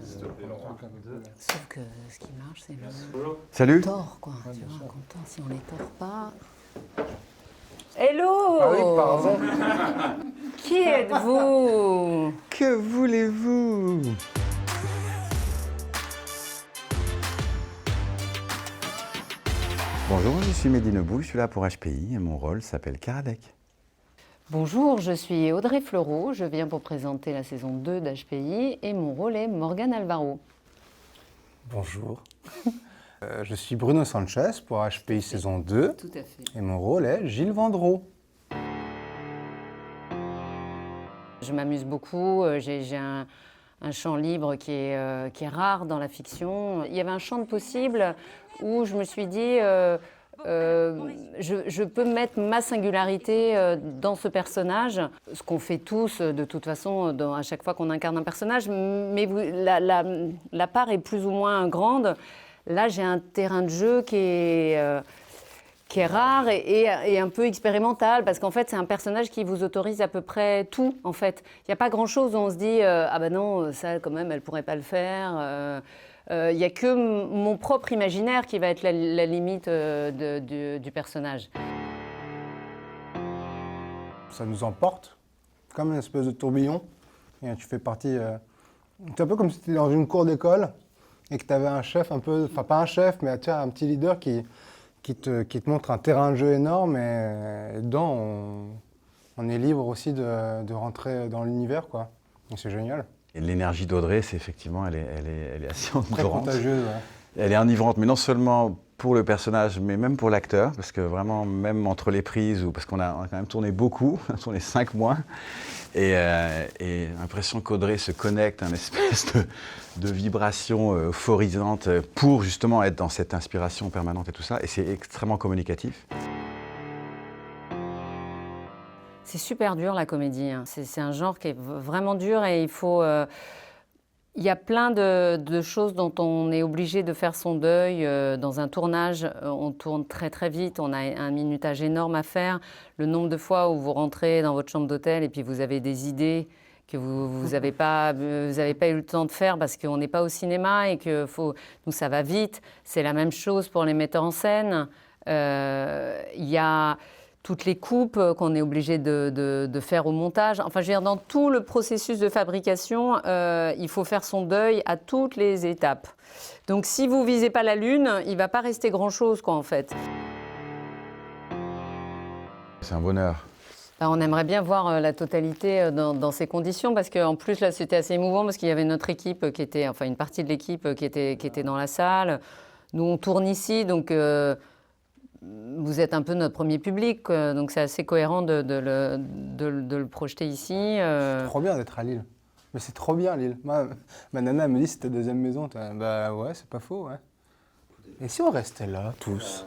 Sauf que ce qui marche, c'est le Salut. tort, quoi. Tu vois, content, si on les tord pas. Hello! Ah oui, pardon. Qui êtes-vous? Que voulez-vous? Bonjour, je suis Mehdi Nebou, je suis là pour HPI et mon rôle s'appelle Karadec. Bonjour, je suis Audrey Fleurot, je viens pour présenter la saison 2 d'HPI et mon rôle est Morgane Alvaro. Bonjour. Je suis Bruno Sanchez pour HPI saison 2 Tout à fait. et mon rôle est Gilles Vendreau. Je m'amuse beaucoup, j'ai un champ libre qui est rare dans la fiction. Il y avait un champ de possibles où je me suis dit, je peux mettre ma singularité dans ce personnage, ce qu'on fait tous de toute façon à chaque fois qu'on incarne un personnage, mais la part est plus ou moins grande. Là, j'ai un terrain de jeu qui est rare et un peu expérimental, parce qu'en fait, c'est un personnage qui vous autorise à peu près tout, en fait. Il n'y a pas grand-chose où on se dit ah ben non, ça, quand même, elle ne pourrait pas le faire. Il n'y a que mon propre imaginaire qui va être la limite du personnage. Ça nous emporte comme une espèce de tourbillon. Et tu fais partie... c'est un peu comme si tu étais dans une cour d'école et que tu avais un chef un peu... Enfin, pas un chef, mais tu as un petit leader qui te montre un terrain de jeu énorme et dedans, on est libre aussi de rentrer dans l'univers, quoi. Et c'est génial. Et l'énergie d'Audrey, c'est effectivement, elle est assez Très enivrante. contagieuse, ouais. Elle est enivrante, mais non seulement pour le personnage, mais même pour l'acteur, parce que vraiment, même entre les prises, parce qu'on a quand même tourné beaucoup, on a tourné 5 mois, et l'impression qu'Audrey se connecte à une espèce de vibration euphorisante pour justement être dans cette inspiration permanente et tout ça, et c'est extrêmement communicatif. C'est super dur, la comédie, hein. C'est un genre qui est vraiment dur et il y a plein de choses dont on est obligé de faire son deuil. Dans un tournage, on tourne très très vite, on a un minutage énorme à faire. Le nombre de fois où vous rentrez dans votre chambre d'hôtel et puis vous avez des idées que vous avez pas eu le temps de faire parce qu'on n'est pas au cinéma et que nous, ça va vite. C'est la même chose pour les metteurs en scène. Il y a toutes les coupes qu'on est obligé de faire au montage. Enfin, je veux dire, dans tout le processus de fabrication, il faut faire son deuil à toutes les étapes. Donc, si vous ne visez pas la Lune, il ne va pas rester grand-chose, quoi, en fait. C'est un bonheur. Ben, on aimerait bien voir la totalité dans ces conditions, parce qu'en plus, là, c'était assez émouvant, parce qu'il y avait notre équipe qui était, enfin, une partie de l'équipe qui était dans la salle. Nous, on tourne ici, donc... vous êtes un peu notre premier public, donc c'est assez cohérent de le projeter ici. C'est trop bien d'être à Lille. Mais c'est trop bien, Lille. Moi, ma nana elle me dit c'est ta deuxième maison. Bah ouais, c'est pas faux, ouais. Et si on restait là, tous?